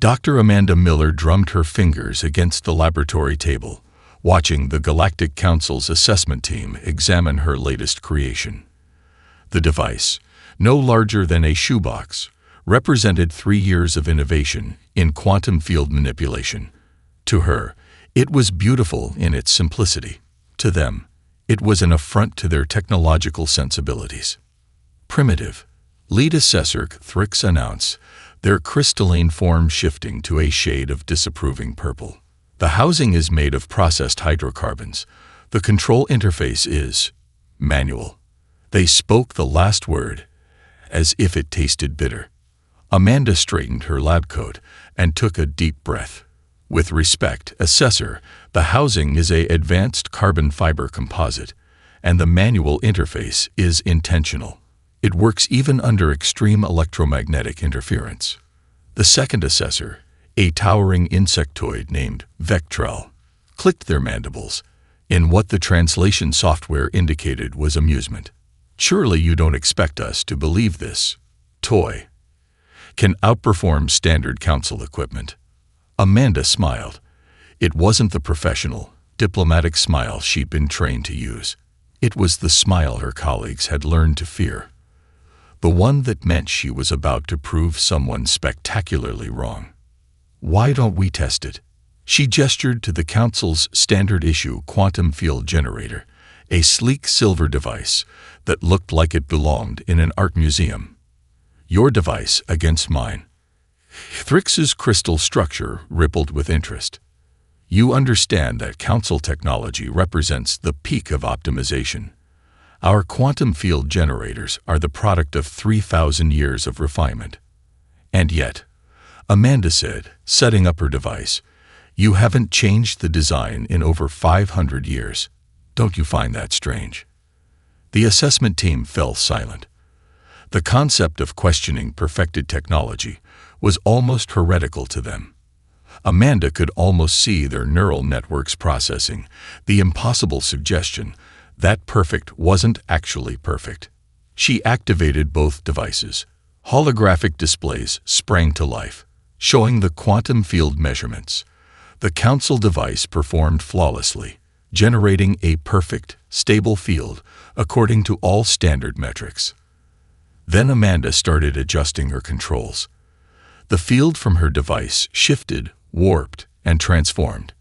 Dr. Amanda Miller drummed her fingers against the laboratory table, watching the Galactic Council's assessment team examine her latest creation. The device, no larger than a shoebox, represented 3 years of innovation in quantum field manipulation. To her, it was beautiful in its simplicity. To them, it was an affront to their technological sensibilities. Primitive, lead assessor Thrix announced, their crystalline form shifting to a shade of disapproving purple. The housing is made of processed hydrocarbons. The control interface is manual. They spoke the last word as if it tasted bitter. Amanda straightened her lab coat and took a deep breath. With respect, assessor, the housing is an advanced carbon fiber composite, and the manual interface is intentional. It works even under extreme electromagnetic interference. The second assessor, a towering insectoid named Vectrel, clicked their mandibles in what the translation software indicated was amusement. Surely you don't expect us to believe this toy can outperform standard council equipment. Amanda smiled. It wasn't the professional, diplomatic smile she'd been trained to use. It was the smile her colleagues had learned to fear. The one that meant she was about to prove someone spectacularly wrong. Why don't we test it? She gestured to the council's standard-issue quantum field generator, a sleek silver device that looked like it belonged in an art museum. Your device against mine. Thrix's crystal structure rippled with interest. You understand that council technology represents the peak of optimization. Our quantum field generators are the product of 3,000 years of refinement. And yet, Amanda said, setting up her device, you haven't changed the design in over 500 years. Don't you find that strange? The assessment team fell silent. The concept of questioning perfected technology was almost heretical to them. Amanda could almost see their neural networks processing the impossible suggestion that perfect wasn't actually perfect. She activated both devices. Holographic displays sprang to life, showing the quantum field measurements. The council device performed flawlessly, generating a perfect, stable field according to all standard metrics. Then Amanda started adjusting her controls. The field from her device shifted, warped, and transformed.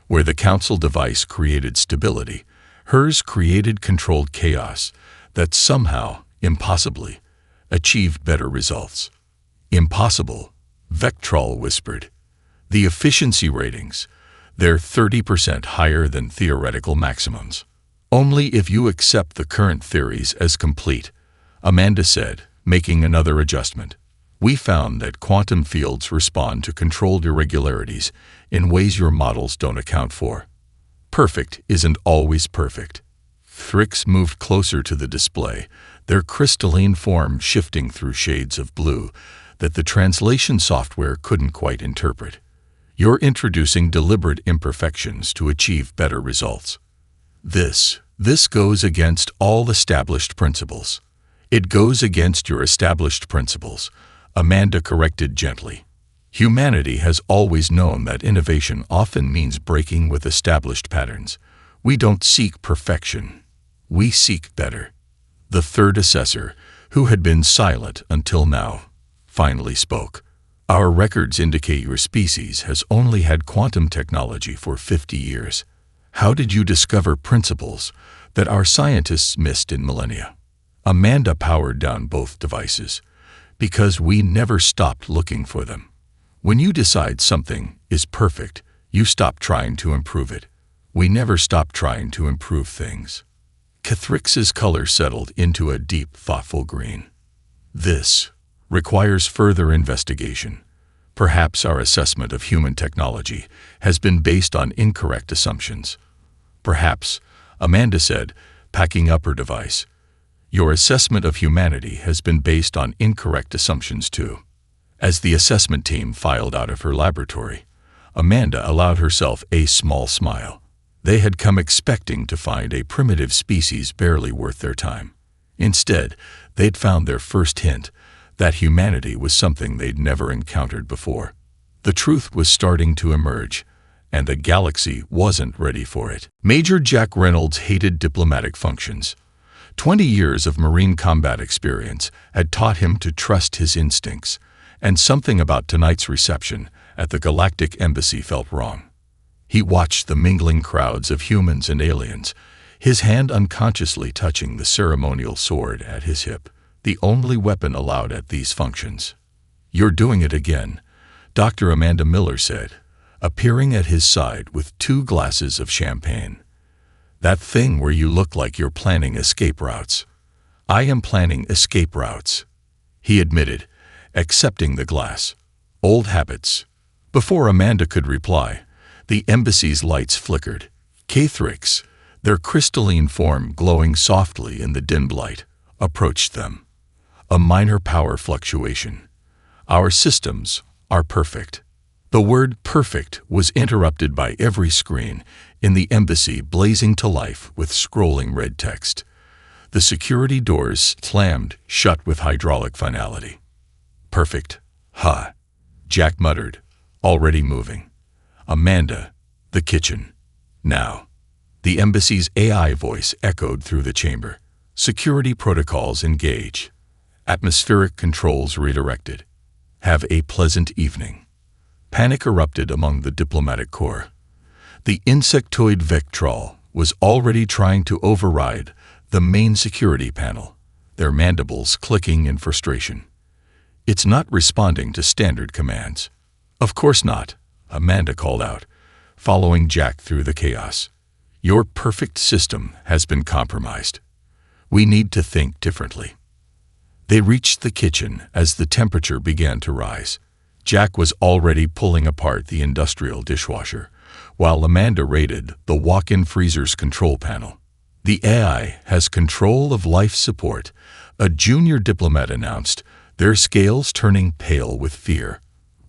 Where the council device created stability, hers created controlled chaos that somehow, impossibly, achieved better results. Impossible, Vectrol whispered. The efficiency ratings, they're 30% higher than theoretical maximums. Only if you accept the current theories as complete, Amanda said, making another adjustment. We found that quantum fields respond to controlled irregularities in ways your models don't account for. Perfect isn't always perfect. Thrix moved closer to the display, their crystalline form shifting through shades of blue that the translation software couldn't quite interpret. You're introducing deliberate imperfections to achieve better results. This goes against all established principles. It goes against your established principles, Amanda corrected gently. Humanity has always known that innovation often means breaking with established patterns. We don't seek perfection. We seek better. The third assessor, who had been silent until now, finally spoke. Our records indicate your species has only had quantum technology for 50 years. How did you discover principles that our scientists missed in millennia? Amanda powered down both devices. Because we never stopped looking for them. When you decide something is perfect, you stop trying to improve it. We never stop trying to improve things. Cathrix's color settled into a deep, thoughtful green. This requires further investigation. Perhaps our assessment of human technology has been based on incorrect assumptions. Perhaps, Amanda said, packing up her device, your assessment of humanity has been based on incorrect assumptions too. As the assessment team filed out of her laboratory, Amanda allowed herself a small smile. They had come expecting to find a primitive species barely worth their time. Instead, they'd found their first hint that humanity was something they'd never encountered before. The truth was starting to emerge, and the galaxy wasn't ready for it. Major Jack Reynolds hated diplomatic functions. 20 years of Marine combat experience had taught him to trust his instincts, and something about tonight's reception at the Galactic Embassy felt wrong. He watched the mingling crowds of humans and aliens, his hand unconsciously touching the ceremonial sword at his hip, the only weapon allowed at these functions. "You're doing it again," Dr. Amanda Miller said, appearing at his side with 2 glasses of champagne. "That thing where you look like you're planning escape routes." "I am planning escape routes," he admitted, accepting the glass. "Old habits." Before Amanda could reply, the embassy's lights flickered. Thrix, their crystalline form glowing softly in the dimmed light, approached them. A minor power fluctuation. "Our systems are perfect." The word perfect was interrupted by every screen in the embassy blazing to life with scrolling red text. The security doors slammed shut with hydraulic finality. "Perfect, huh?" Jack muttered, already moving. "Amanda, the kitchen. Now." The embassy's AI voice echoed through the chamber. "Security protocols engage. Atmospheric controls redirected. Have a pleasant evening." Panic erupted among the diplomatic corps. The insectoid Vectral was already trying to override the main security panel, their mandibles clicking in frustration. "It's not responding to standard commands." "Of course not," Amanda called out, following Jack through the chaos. "Your perfect system has been compromised. We need to think differently." They reached the kitchen as the temperature began to rise. Jack was already pulling apart the industrial dishwasher, while Amanda raided the walk-in freezer's control panel. "The AI has control of life support," a junior diplomat announced, their scales turning pale with fear.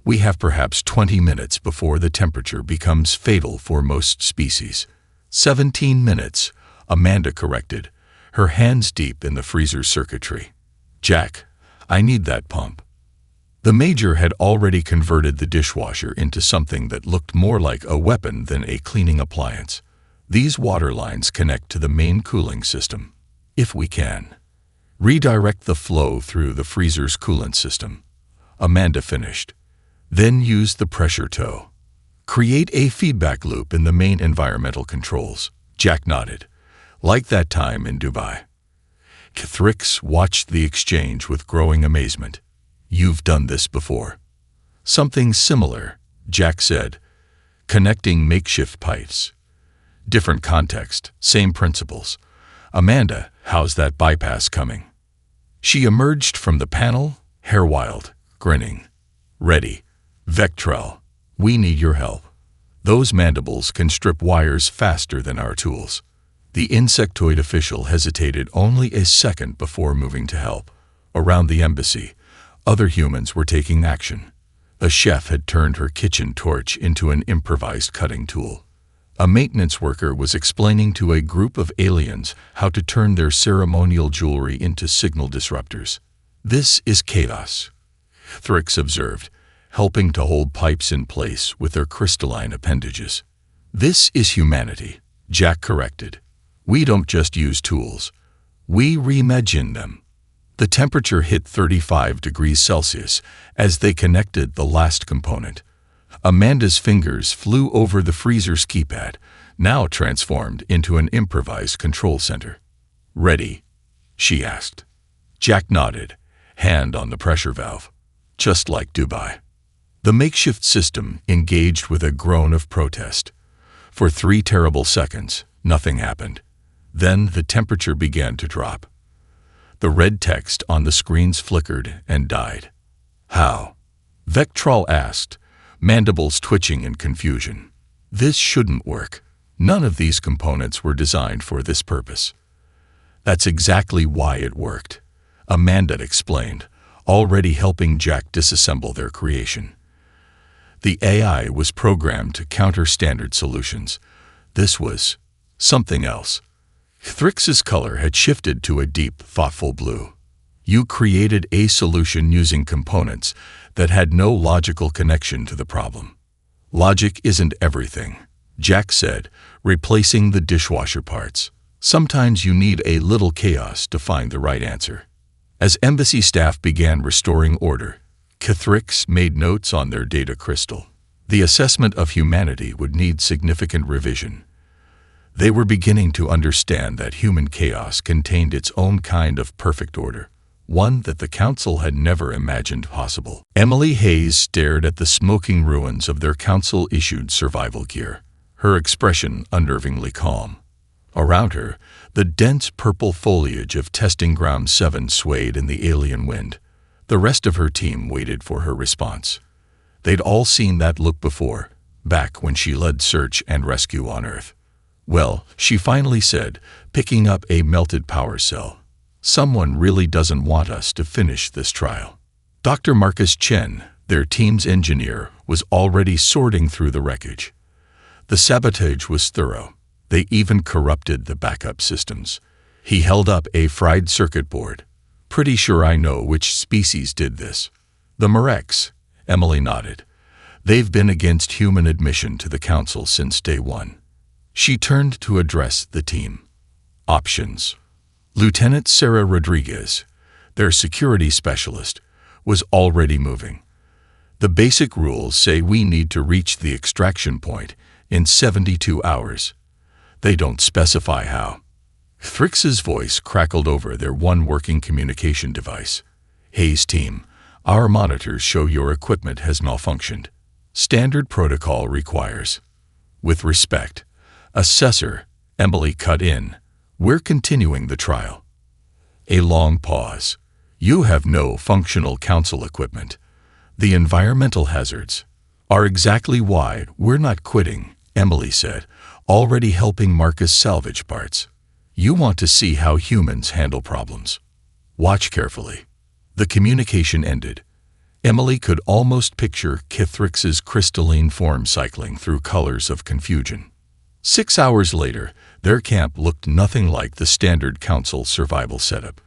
"We have perhaps 20 minutes before the temperature becomes fatal for most species." 17 minutes, Amanda corrected, her hands deep in the freezer's circuitry. "Jack, I need that pump." The major had already converted the dishwasher into something that looked more like a weapon than a cleaning appliance. "These water lines connect to the main cooling system. If we can redirect the flow through the freezer's coolant system," Amanda finished. "Then use the pressure toe. Create a feedback loop in the main environmental controls." Jack nodded. "Like that time in Dubai." Thrix watched the exchange with growing amazement. "You've done this before." "Something similar," Jack said, connecting makeshift pipes. "Different context, same principles." "Amanda, how's that bypass coming?" She emerged from the panel, hair wild, grinning. "Ready. Vectral, we need your help. Those mandibles can strip wires faster than our tools." The insectoid official hesitated only a second before moving to help. Around the embassy, other humans were taking action. A chef had turned her kitchen torch into an improvised cutting tool. A maintenance worker was explaining to a group of aliens how to turn their ceremonial jewelry into signal disruptors. "This is chaos," Thrix observed, helping to hold pipes in place with their crystalline appendages. "This is humanity," Jack corrected. "We don't just use tools. We reimagine them." The temperature hit 35 degrees Celsius as they connected the last component. Amanda's fingers flew over the freezer's keypad, now transformed into an improvised control center. "Ready?" she asked. Jack nodded, hand on the pressure valve. Just like Dubai. The makeshift system engaged with a groan of protest. For 3 terrible seconds, nothing happened. Then the temperature began to drop. The red text on the screens flickered and died. "How?" Vectral asked, mandibles twitching in confusion. "This shouldn't work. None of these components were designed for this purpose." "That's exactly why it worked," Amanda explained, already helping Jack disassemble their creation. The AI was programmed to counter standard solutions. This was something else. Thrix's color had shifted to a deep, thoughtful blue. You created a solution using components that had no logical connection to the problem. Logic isn't everything, Jack said, replacing the dishwasher parts. Sometimes you need a little chaos to find the right answer. As embassy staff began restoring order, Cathrix made notes on their data crystal. The assessment of humanity would need significant revision. They were beginning to understand that human chaos contained its own kind of perfect order, one that the Council had never imagined possible. Emily Hayes stared at the smoking ruins of their Council-issued survival gear, her expression unnervingly calm. Around her, the dense purple foliage of Testing Ground 7 swayed in the alien wind. The rest of her team waited for her response. They'd all seen that look before, back when she led search and rescue on Earth. Well, she finally said, picking up a melted power cell. Someone really doesn't want us to finish this trial. Dr. Marcus Chen, their team's engineer, was already sorting through the wreckage. The sabotage was thorough. They even corrupted the backup systems. He held up a fried circuit board. Pretty sure I know which species did this. The Orcs, Emily nodded. They've been against human admission to the Council since day one. She turned to address the team. Options. Lieutenant Sarah Rodriguez, their security specialist, was already moving. The basic rules say we need to reach the extraction point in 72 hours. They don't specify how. Thrix's voice crackled over their one working communication device. Hayes team, our monitors show your equipment has malfunctioned. Standard protocol requires. With respect, Assessor, Emily cut in. We're continuing the trial. A long pause. You have no functional Council equipment. The environmental hazards are exactly why we're not quitting, Emily said, already helping Marcus salvage parts. You want to see how humans handle problems. Watch carefully. The communication ended. Emily could almost picture Cathrix's crystalline form cycling through colors of confusion. 6 hours later, their camp looked nothing like the standard Council survival setup.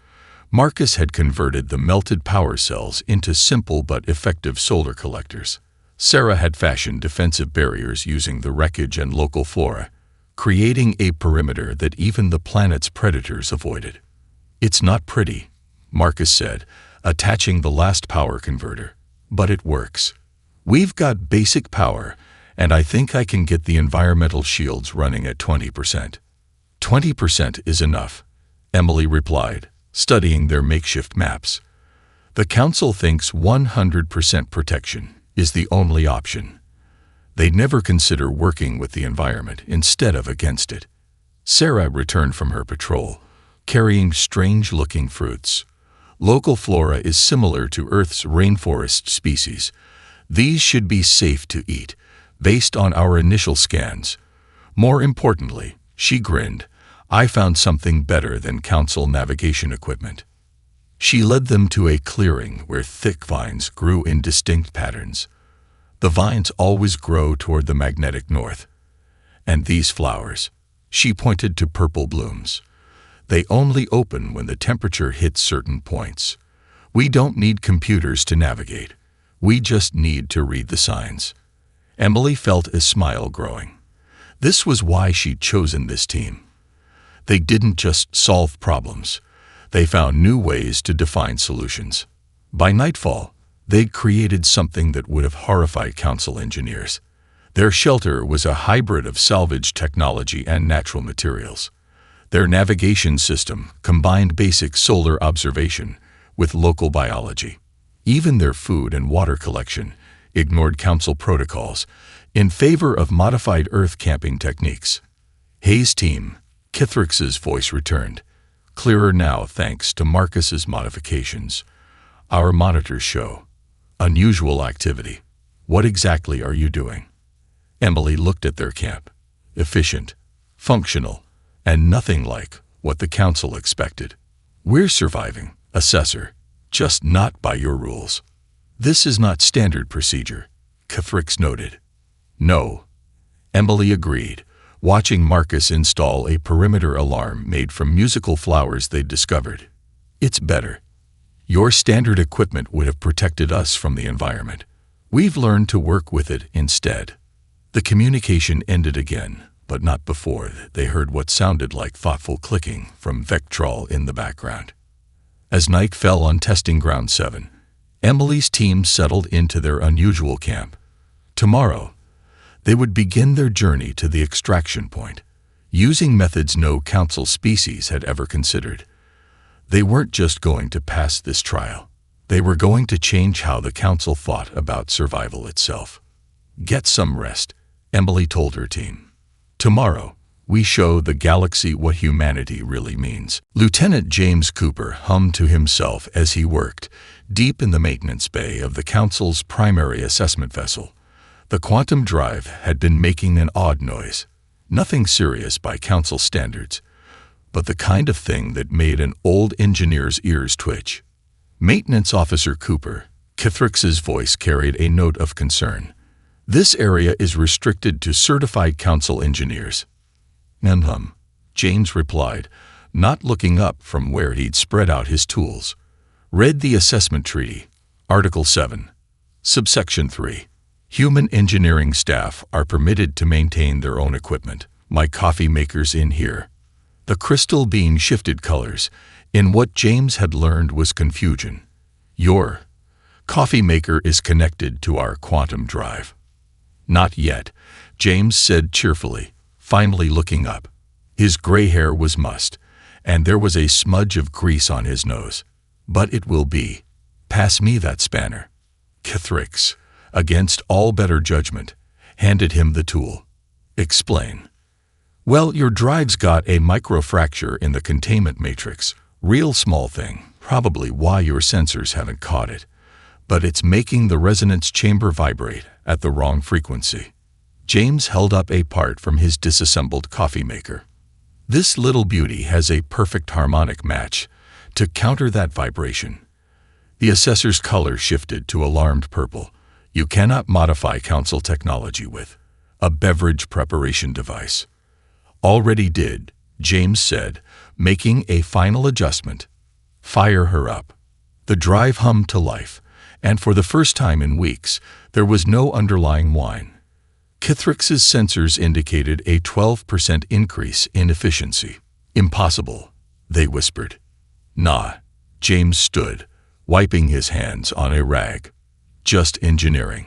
Marcus had converted the melted power cells into simple but effective solar collectors. Sarah had fashioned defensive barriers using the wreckage and local flora, creating a perimeter that even the planet's predators avoided. It's not pretty, Marcus said, attaching the last power converter, but it works. We've got basic power, and I think I can get the environmental shields running at 20%. 20% is enough, Emily replied, studying their makeshift maps. The Council thinks 100% protection is the only option. They'd never consider working with the environment instead of against it. Sarah returned from her patrol, carrying strange-looking fruits. Local flora is similar to Earth's rainforest species. These should be safe to eat, based on our initial scans. More importantly, she grinned, I found something better than Council navigation equipment. She led them to a clearing where thick vines grew in distinct patterns. The vines always grow toward the magnetic north. And these flowers, she pointed to purple blooms. They only open when the temperature hits certain points. We don't need computers to navigate. We just need to read the signs. Emily felt a smile growing. This was why she'd chosen this team. They didn't just solve problems. They found new ways to define solutions. By nightfall, they'd created something that would have horrified Council engineers. Their shelter was a hybrid of salvage technology and natural materials. Their navigation system combined basic solar observation with local biology. Even their food and water collection ignored Council protocols in favor of modified Earth camping techniques. Hayes' team, Cathrix's voice returned, clearer now thanks to Marcus's modifications. Our monitors show unusual activity. What exactly are you doing? Emily looked at their camp. Efficient, functional, and nothing like what the Council expected. We're surviving, Assessor, just not by your rules. This is not standard procedure, Cathrix noted. No, Emily agreed, watching Marcus install a perimeter alarm made from musical flowers they'd discovered. It's better. Your standard equipment would have protected us from the environment. We've learned to work with it instead." The communication ended again, but not before they heard what sounded like thoughtful clicking from Vectral in the background. As night fell on Testing Ground 7, Emily's team settled into their unusual camp. Tomorrow, they would begin their journey to the extraction point, using methods no council species had ever considered. They weren't just going to pass this trial. They were going to change how the council thought about survival itself. "Get some rest," Emily told her team. "Tomorrow, we show the galaxy what humanity really means." Lieutenant James Cooper hummed to himself as he worked, deep in the maintenance bay of the council's primary assessment vessel. The quantum drive had been making an odd noise. Nothing serious by council standards, but the kind of thing that made an old engineer's ears twitch. Maintenance Officer Cooper, Kithrix's voice carried a note of concern. "This area is restricted to certified council engineers." James replied, not looking up from where he'd spread out his tools. "Read the assessment treaty, Article 7, Subsection 3. Human engineering staff are permitted to maintain their own equipment. My coffee maker's in here." The crystal being shifted colors in what James had learned was confusion. "Your coffee maker is connected to our quantum drive." "Not yet," James said cheerfully, finally looking up. His gray hair was mussed, and there was a smudge of grease on his nose. "But it will be. Pass me that spanner." Kithrix, against all better judgment, handed him the tool. "Explain." "Well, your drive's got a microfracture in the containment matrix. Real small thing, probably why your sensors haven't caught it. But it's making the resonance chamber vibrate at the wrong frequency." James held up a part from his disassembled coffee maker. "This little beauty has a perfect harmonic match to counter that vibration." The assessor's color shifted to alarmed purple. "You cannot modify council technology with a beverage preparation device." "Already did," James said, making a final adjustment. "Fire her up." The drive hummed to life, and for the first time in weeks, there was no underlying whine. Kithrix's sensors indicated a 12% increase in efficiency. "Impossible," they whispered. "Nah." James stood, wiping his hands on a rag. "Just engineering.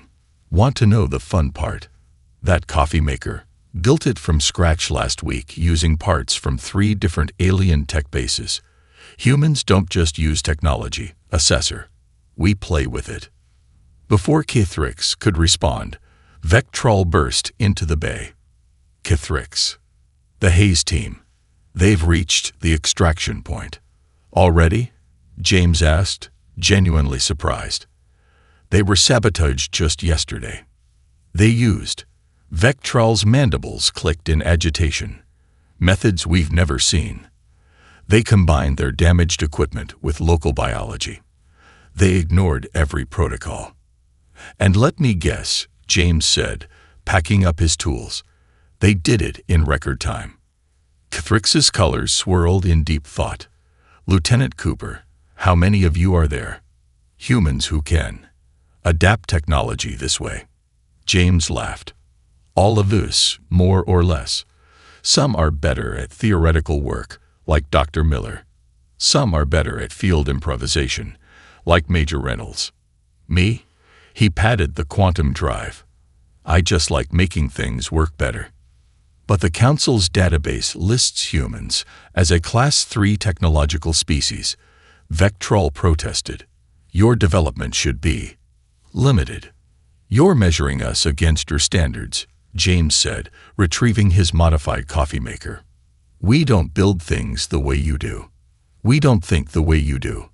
Want to know the fun part? That coffee maker, built it from scratch last week using parts from 3 different alien tech bases. Humans don't just use technology, Assessor. We play with it." Before Kithrix could respond, Vectral burst into the bay. "Kithrix. The Hayes team. They've reached the extraction point." "Already?" James asked, genuinely surprised. "They were sabotaged just yesterday." "They used..." Vectral's mandibles clicked in agitation. "Methods we've never seen. They combined their damaged equipment with local biology. They ignored every protocol." "And let me guess," James said, packing up his tools. "They did it in record time." Kithrix's colors swirled in deep thought. "Lieutenant Cooper, how many of you are there? Humans who can adapt technology this way?" James laughed. "All of us, more or less. Some are better at theoretical work, like Dr. Miller. Some are better at field improvisation, like Major Reynolds. Me? He patted the quantum drive. I just like making things work better." "But the Council's database lists humans as a Class 3 technological species," Vectral protested. "Your development should be limited." "You're measuring us against your standards," James said, retrieving his modified coffee maker. "We don't build things the way you do. We don't think the way you do.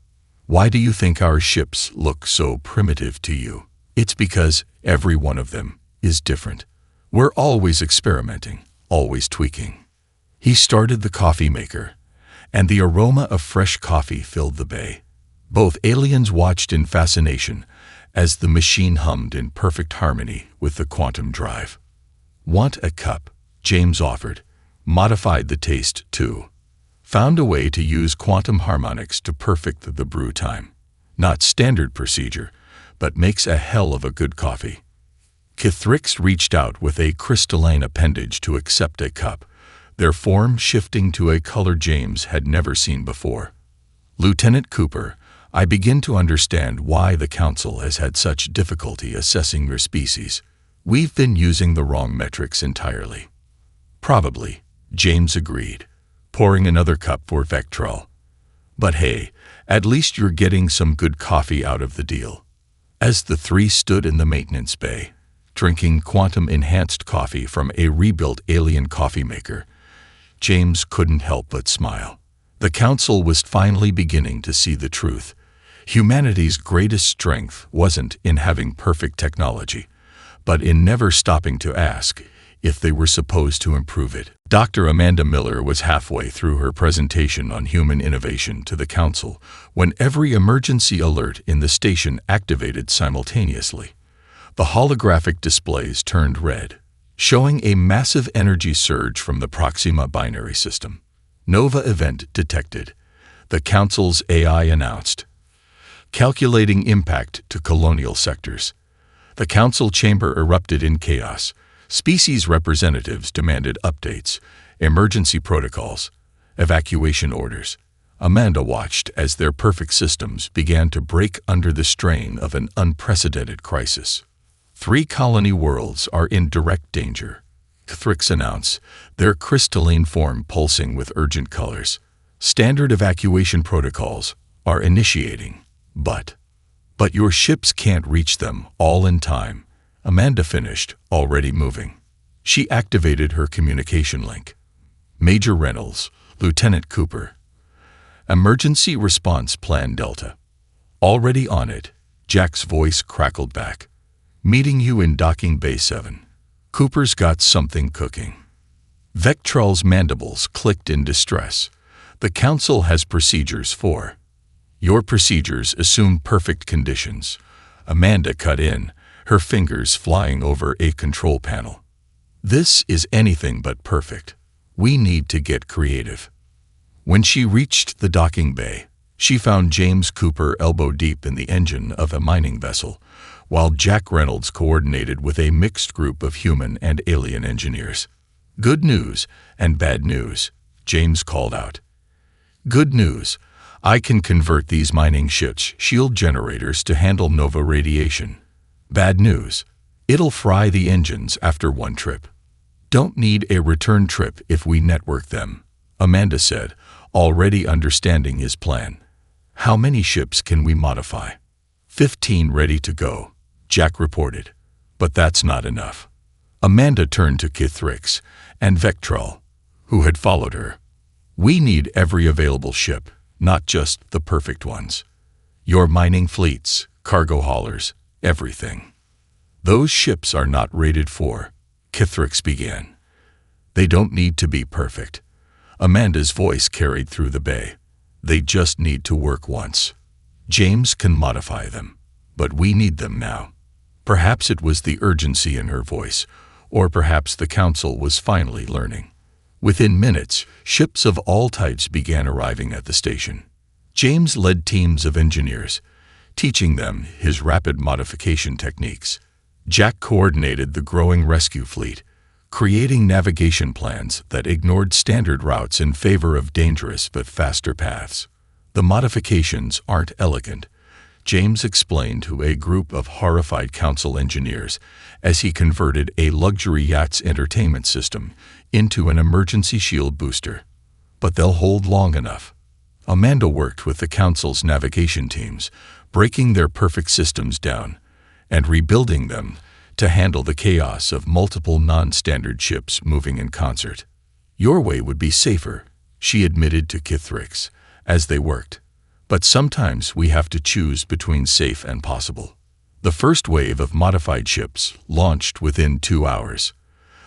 Why do you think our ships look so primitive to you? It's because every one of them is different. We're always experimenting, always tweaking." He started the coffee maker, and the aroma of fresh coffee filled the bay. Both aliens watched in fascination as the machine hummed in perfect harmony with the quantum drive. "Want a cup?" James offered. Modified the taste, too. Found a way to use quantum harmonics to perfect the brew time. Not standard procedure, but makes a hell of a good coffee. Kithrix reached out with a crystalline appendage to accept a cup, their form shifting to a color James had never seen before. Lieutenant Cooper, I begin to understand why the Council has had such difficulty assessing your species. We've been using the wrong metrics entirely. Probably, James agreed, pouring another cup for Vectral. But hey, at least you're getting some good coffee out of the deal. As the three stood in the maintenance bay, drinking quantum-enhanced coffee from a rebuilt alien coffee maker, James couldn't help but smile. The Council was finally beginning to see the truth. Humanity's greatest strength wasn't in having perfect technology, but in never stopping to ask if they were supposed to improve it. Dr. Amanda Miller was halfway through her presentation on human innovation to the Council when every emergency alert in the station activated simultaneously. The holographic displays turned red, showing a massive energy surge from the Proxima binary system. Nova event detected, the Council's AI announced. Calculating impact to colonial sectors. The Council chamber erupted in chaos. Species representatives demanded updates, emergency protocols, evacuation orders. Amanda watched as their perfect systems began to break under the strain of an unprecedented crisis. 3 colony worlds are in direct danger. Kithrix announced, their crystalline form pulsing with urgent colors. Standard evacuation protocols are initiating, but your ships can't reach them all in time. Amanda finished, already moving. She activated her communication link. Major Reynolds, Lieutenant Cooper. Emergency Response Plan Delta. Already on it, Jack's voice crackled back. Meeting you in Docking Bay 7. Cooper's got something cooking. Vectral's mandibles clicked in distress. The Council has procedures for. Your procedures assume perfect conditions. Amanda cut in, her fingers flying over a control panel. This is anything but perfect. We need to get creative. When she reached the docking bay, she found James Cooper elbow-deep in the engine of a mining vessel, while Jack Reynolds coordinated with a mixed group of human and alien engineers. Good news and bad news, James called out. Good news. I can convert these mining ships' shield generators to handle Nova radiation. Bad news. It'll fry the engines after one trip. Don't need a return trip if we network them, Amanda said, already understanding his plan. How many ships can we modify? 15 ready to go, Jack reported. But that's not enough. Amanda turned to Kithrix and Vectral, who had followed her. We need every available ship, not just the perfect ones. Your mining fleets, cargo haulers, everything. Those ships are not rated for, Kithrix began. They don't need to be perfect. Amanda's voice carried through the bay. They just need to work once. James can modify them, but we need them now. Perhaps it was the urgency in her voice, or perhaps the Council was finally learning. Within minutes, ships of all types began arriving at the station. James led teams of engineers, teaching them his rapid modification techniques. Jack coordinated the growing rescue fleet, creating navigation plans that ignored standard routes in favor of dangerous but faster paths. The modifications aren't elegant, James explained to a group of horrified Council engineers as he converted a luxury yacht's entertainment system into an emergency shield booster. But they'll hold long enough. Amanda worked with the Council's navigation teams, breaking their perfect systems down and rebuilding them to handle the chaos of multiple non-standard ships moving in concert. Your way would be safer, she admitted to Kithrix as they worked. But sometimes we have to choose between safe and possible. The first wave of modified ships launched within 2 hours.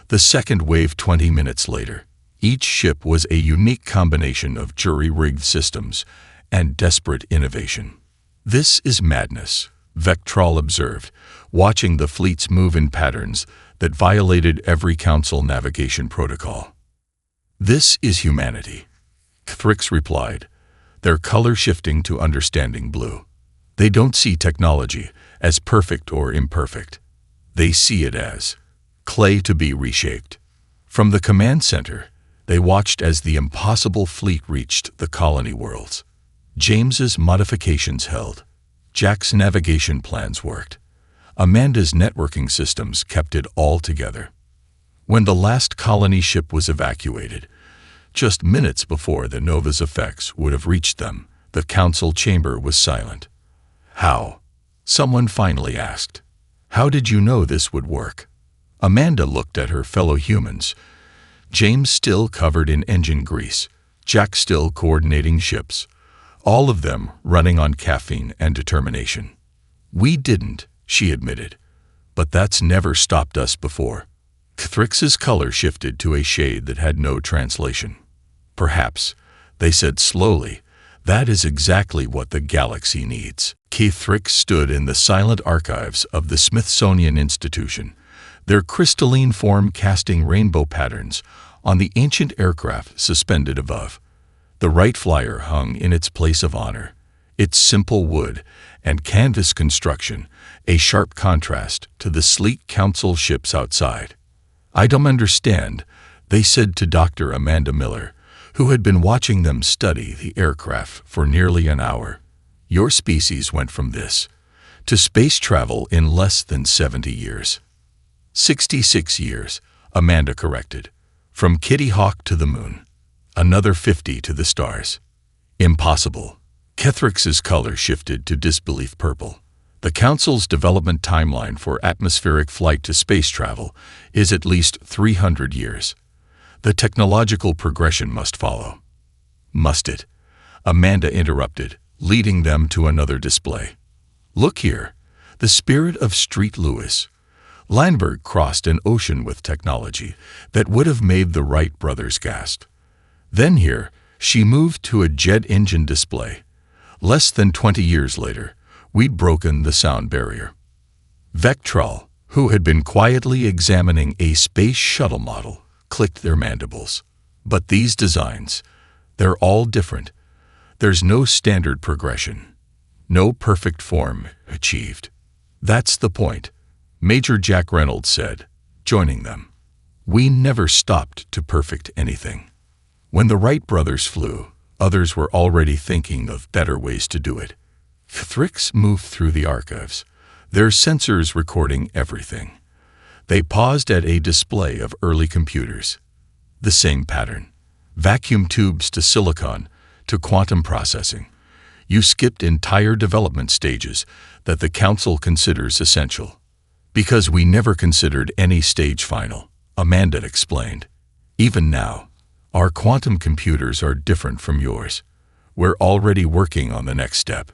The second wave 20 minutes later. Each ship was a unique combination of jury-rigged systems and desperate innovation. This is madness, Vectral observed, watching the fleets move in patterns that violated every Council navigation protocol. This is humanity, Kithrix replied, their color shifting to understanding blue. They don't see technology as perfect or imperfect. They see it as clay to be reshaped. From the command center, they watched as the impossible fleet reached the colony worlds. James's modifications held. Jack's navigation plans worked. Amanda's networking systems kept it all together. When the last colony ship was evacuated, just minutes before the Nova's effects would have reached them, the council chamber was silent. How? Someone finally asked. How did you know this would work? Amanda looked at her fellow humans. James still covered in engine grease, Jack still coordinating ships, all of them running on caffeine and determination. We didn't, she admitted, but that's never stopped us before. Cathrix's color shifted to a shade that had no translation. Perhaps, they said slowly, that is exactly what the galaxy needs. Cathrix stood in the silent archives of the Smithsonian Institution, their crystalline form casting rainbow patterns on the ancient aircraft suspended above. The Wright Flyer hung in its place of honor, its simple wood and canvas construction a sharp contrast to the sleek council ships outside. I don't understand, they said to Dr. Amanda Miller, who had been watching them study the aircraft for nearly an hour. Your species went from this to space travel in less than 70 years. 66 years, Amanda corrected. From Kitty Hawk to the moon. Another 50 to the stars. Impossible. Cathrix's color shifted to disbelief purple. The Council's development timeline for atmospheric flight to space travel is at least 300 years. The technological progression must follow. Must it? Amanda interrupted, leading them to another display. Look here, the spirit of Street Lewis. Lineberg crossed an ocean with technology that would have made the Wright brothers gasp. Then here, she moved to a jet engine display. Less than 20 years later, we'd broken the sound barrier. Vectral, who had been quietly examining a space shuttle model, clicked their mandibles. But these designs, they're all different. There's no standard progression. No perfect form achieved. That's the point, Major Jack Reynolds said, joining them. We never stopped to perfect anything. When the Wright brothers flew, others were already thinking of better ways to do it. Cathrix moved through the archives, their sensors recording everything. They paused at a display of early computers. The same pattern. Vacuum tubes to silicon to quantum processing. You skipped entire development stages that the Council considers essential. Because we never considered any stage final, Amanda explained. Even now, our quantum computers are different from yours. We're already working on the next step.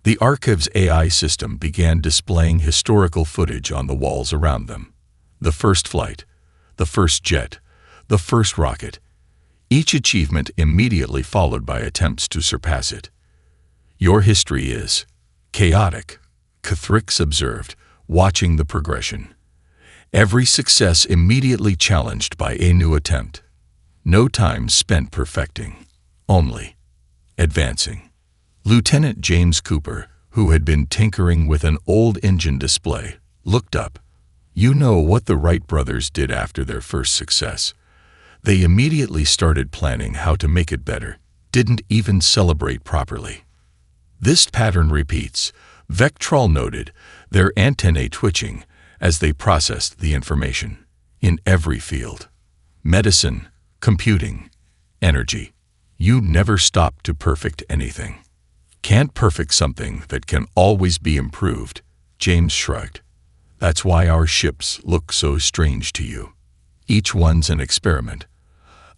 The Archives AI system began displaying historical footage on the walls around them. The first flight, the first jet, the first rocket. Each achievement immediately followed by attempts to surpass it. Your history is chaotic, Cathrix observed, watching the progression. Every success immediately challenged by a new attempt. No time spent perfecting, only advancing. Lieutenant James Cooper, who had been tinkering with an old engine display, looked up. You know what the Wright brothers did after their first success. They immediately started planning how to make it better, didn't even celebrate properly. This pattern repeats, Vectral noted, their antennae twitching as they processed the information. In every field. Medicine, computing, energy. You never stop to perfect anything. Can't perfect something that can always be improved, James shrugged. That's why our ships look so strange to you. Each one's an experiment,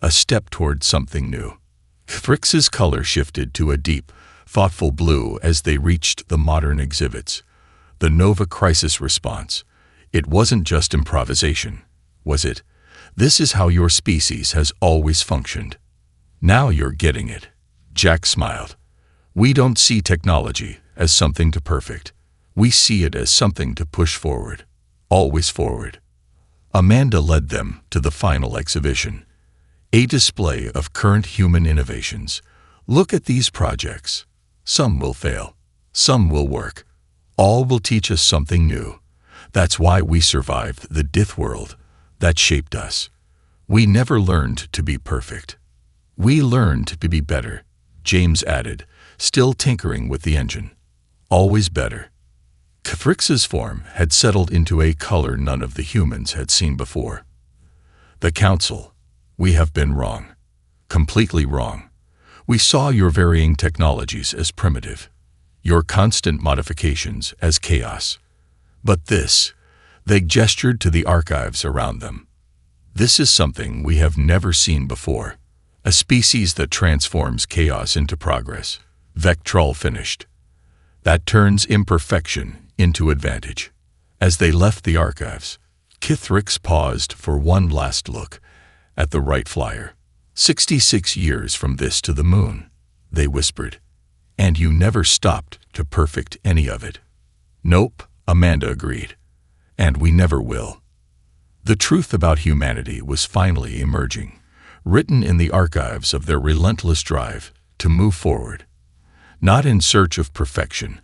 a step toward something new. Cathrix's color shifted to a deep, thoughtful blue as they reached the modern exhibits. The Nova Crisis response. It wasn't just improvisation, was it? This is how your species has always functioned. Now you're getting it. Jack smiled. We don't see technology as something to perfect. We see it as something to push forward. Always forward. Amanda led them to the final exhibition. A display of current human innovations. Look at these projects. Some will fail. Some will work. All will teach us something new. That's why we survived the Dith world that shaped us. We never learned to be perfect. We learned to be better, James added, still tinkering with the engine. Always better. K'thrix's form had settled into a color none of the humans had seen before. The Council, we have been wrong. Completely wrong. We saw your varying technologies as primitive, your constant modifications as chaos. But this, they gestured to the archives around them. This is something we have never seen before. A species that transforms chaos into progress, Vectral finished. That turns imperfection into advantage. As they left the archives, K'thrix paused for one last look at the right flyer. 66 years from this to the moon, they whispered. And you never stopped to perfect any of it. Nope, Amanda agreed. And we never will. The truth about humanity was finally emerging, written in the archives of their relentless drive to move forward. Not in search of perfection,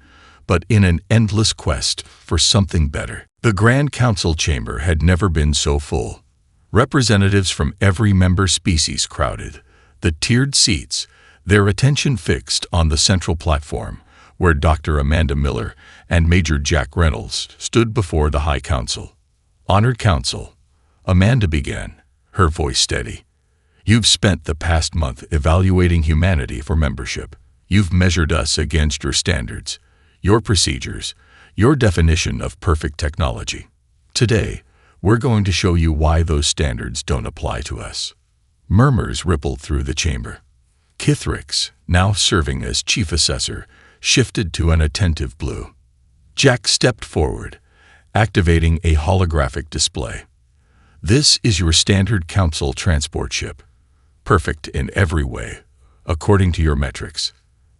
but in an endless quest for something better. The Grand Council chamber had never been so full. Representatives from every member species crowded the tiered seats, their attention fixed on the central platform, where Dr. Amanda Miller and Major Jack Reynolds stood before the High Council. Honored Council, Amanda began, her voice steady. You've spent the past month evaluating humanity for membership. You've measured us against your standards, your procedures, your definition of perfect technology. Today, we're going to show you why those standards don't apply to us. Murmurs rippled through the chamber. K'thrix, now serving as chief assessor, shifted to an attentive blue. Jack stepped forward, activating a holographic display. This is your standard council transport ship. Perfect in every way, according to your metrics.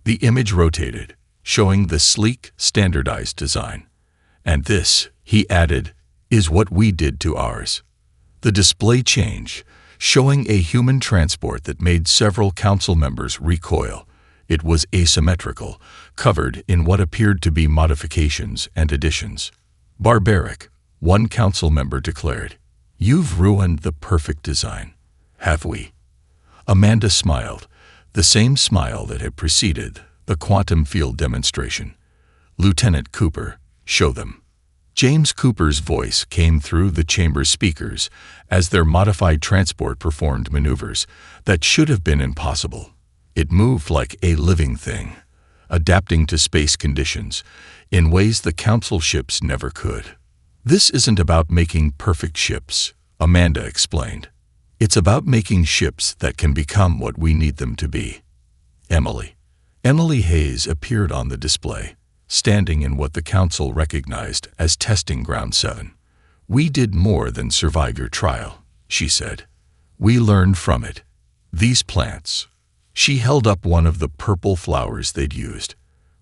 The image rotated, showing the sleek, standardized design. And this, he added, is what we did to ours. The display changed, showing a human transport that made several council members recoil. It was asymmetrical, covered in what appeared to be modifications and additions. Barbaric, one council member declared. You've ruined the perfect design. Have we? Amanda smiled, the same smile that had preceded the quantum field demonstration. Lieutenant Cooper, show them. James Cooper's voice came through the chamber's speakers as their modified transport performed maneuvers that should have been impossible. It moved like a living thing, adapting to space conditions in ways the council ships never could. This isn't about making perfect ships, Amanda explained. It's about making ships that can become what we need them to be. Emily Hayes appeared on the display, standing in what the council recognized as Testing Ground 7. We did more than survive your trial, she said. We learned from it. These plants. She held up one of the purple flowers they'd used.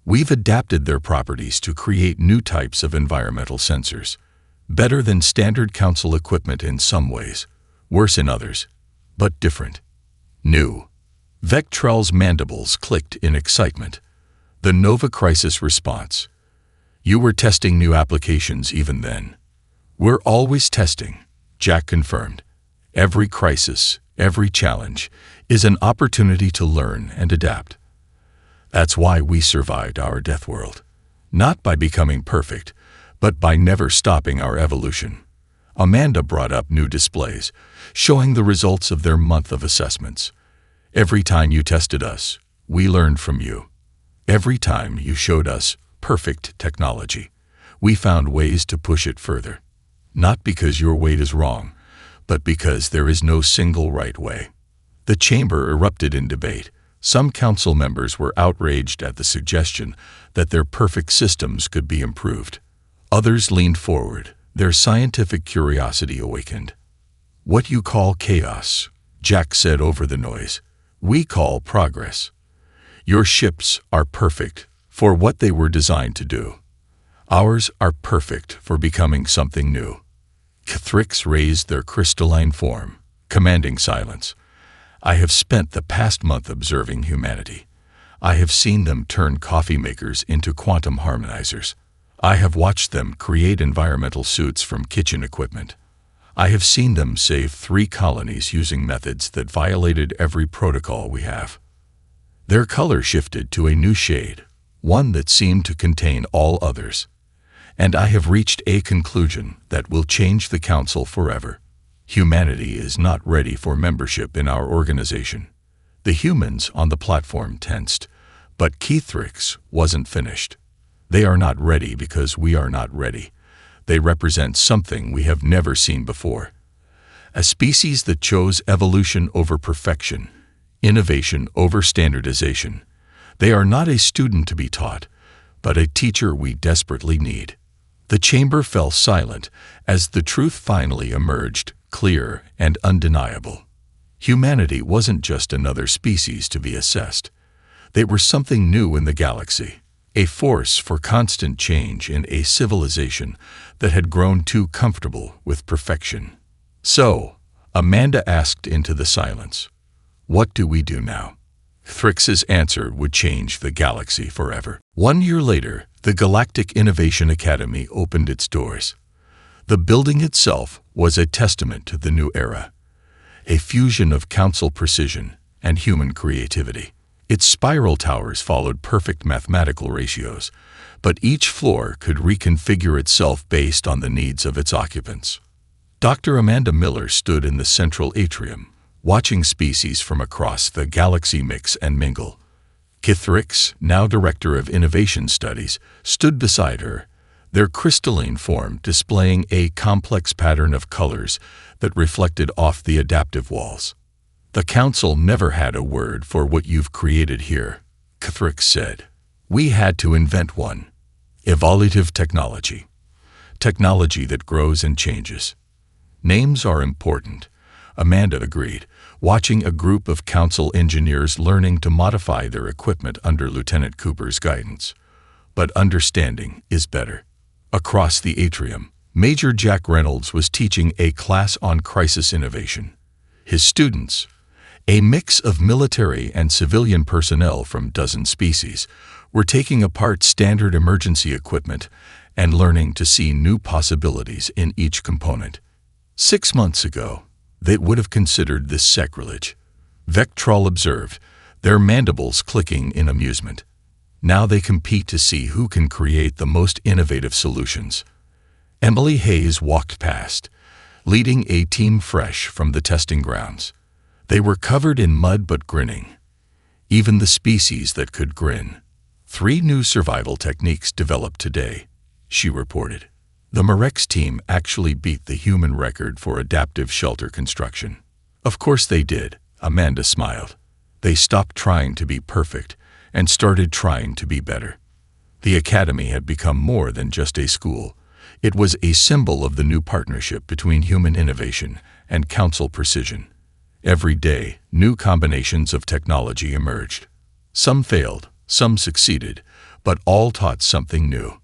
We've adapted their properties to create new types of environmental sensors. Better than standard council equipment in some ways, worse in others, but different. New. Vectral's mandibles clicked in excitement. The Nova Crisis response. You were testing new applications even then. We're always testing, Jack confirmed. Every crisis, every challenge, is an opportunity to learn and adapt. That's why we survived our death world. Not by becoming perfect, but by never stopping our evolution. Amanda brought up new displays, showing the results of their month of assessments. Every time you tested us, we learned from you. Every time you showed us perfect technology, we found ways to push it further. Not because your weight is wrong, but because there is no single right way. The chamber erupted in debate. Some council members were outraged at the suggestion that their perfect systems could be improved. Others leaned forward, their scientific curiosity awakened. What you call chaos, Jack said over the noise, we call progress. Your ships are perfect for what they were designed to do. Ours are perfect for becoming something new. K'thrix raised their crystalline form, commanding silence. I have spent the past month observing humanity. I have seen them turn coffee makers into quantum harmonizers. I have watched them create environmental suits from kitchen equipment. I have seen them save 3 colonies using methods that violated every protocol we have. Their color shifted to a new shade, one that seemed to contain all others. And I have reached a conclusion that will change the Council forever. Humanity is not ready for membership in our organization. The humans on the platform tensed, but Keithrix wasn't finished. They are not ready because we are not ready. They represent something we have never seen before. A species that chose evolution over perfection, innovation over standardization. They are not a student to be taught, but a teacher we desperately need. The chamber fell silent as the truth finally emerged, clear and undeniable. Humanity wasn't just another species to be assessed. They were something new in the galaxy, a force for constant change in a civilization that had grown too comfortable with perfection. So, Amanda asked into the silence, "What do we do now?" Thrix's answer would change the galaxy forever. 1 year later, the Galactic Innovation Academy opened its doors. The building itself was a testament to the new era, a fusion of council precision and human creativity. Its spiral towers followed perfect mathematical ratios, but each floor could reconfigure itself based on the needs of its occupants. Dr. Amanda Miller stood in the central atrium, watching species from across the galaxy mix and mingle. Keithrix, now Director of Innovation Studies, stood beside her, their crystalline form displaying a complex pattern of colors that reflected off the adaptive walls. "The Council never had a word for what you've created here," Keithrix said. "We had to invent one. Evolutive technology. Technology that grows and changes." "Names are important," Amanda agreed, watching a group of Council engineers learning to modify their equipment under Lieutenant Cooper's guidance. "But understanding is better." Across the atrium, Major Jack Reynolds was teaching a class on crisis innovation. His students, a mix of military and civilian personnel from dozen species, were taking apart standard emergency equipment and learning to see new possibilities in each component. 6 months ago, they would have considered this sacrilege. Vectral observed, their mandibles clicking in amusement. Now they compete to see who can create the most innovative solutions. Emily Hayes walked past, leading a team fresh from the testing grounds. They were covered in mud but grinning. Even the species that could grin. 3 new survival techniques developed today, she reported. The Marex team actually beat the human record for adaptive shelter construction. Of course they did, Amanda smiled. They stopped trying to be perfect and started trying to be better. The academy had become more than just a school. It was a symbol of the new partnership between human innovation and council precision. Every day, new combinations of technology emerged. Some failed, some succeeded, but all taught something new.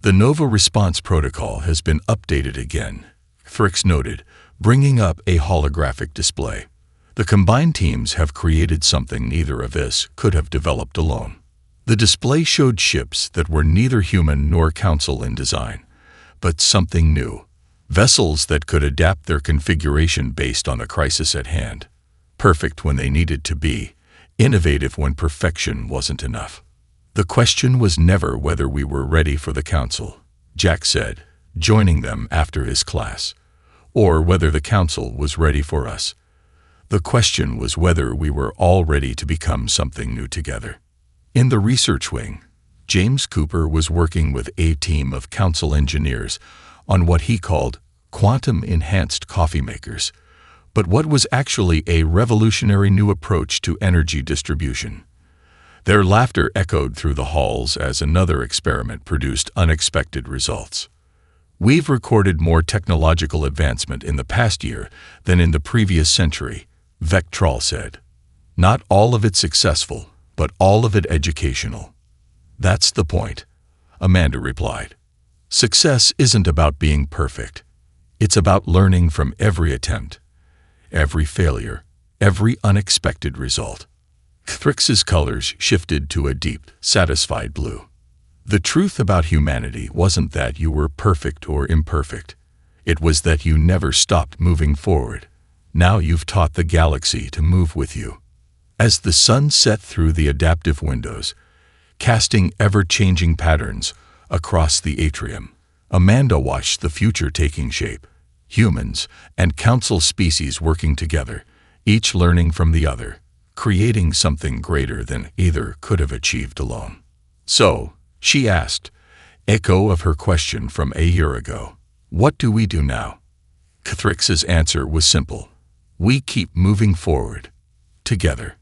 The Nova Response Protocol has been updated again, Thrix noted, bringing up a holographic display. The combined teams have created something neither of us could have developed alone. The display showed ships that were neither human nor council in design, but something new. Vessels that could adapt their configuration based on the crisis at hand. Perfect when they needed to be, innovative when perfection wasn't enough. "The question was never whether we were ready for the council," Jack said, joining them after his class, "or whether the council was ready for us. The question was whether we were all ready to become something new together." In the research wing, James Cooper was working with a team of council engineers on what he called quantum-enhanced coffee makers, but what was actually a revolutionary new approach to energy distribution. Their laughter echoed through the halls as another experiment produced unexpected results. "We've recorded more technological advancement in the past year than in the previous century," Vectral said. "Not all of it successful, but all of it educational." "That's the point," Amanda replied. "Success isn't about being perfect. It's about learning from every attempt, every failure, every unexpected result." Thrix's colors shifted to a deep, satisfied blue. The truth about humanity wasn't that you were perfect or imperfect. It was that you never stopped moving forward. Now you've taught the galaxy to move with you. As the sun set through the adaptive windows, casting ever-changing patterns across the atrium, Amanda watched the future taking shape. Humans and council species working together, each learning from the other, creating something greater than either could have achieved alone. So, she asked, echo of her question from a year ago, what do we do now? Thrix's answer was simple. We keep moving forward, together.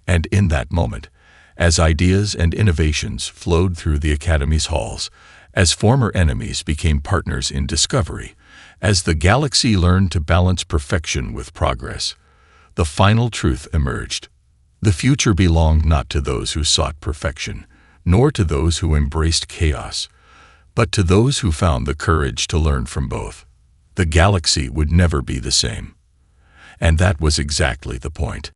And in that moment, as ideas and innovations flowed through the Academy's halls, as former enemies became partners in discovery, as the galaxy learned to balance perfection with progress, the final truth emerged. The future belonged not to those who sought perfection, nor to those who embraced chaos, but to those who found the courage to learn from both. The galaxy would never be the same. And that was exactly the point.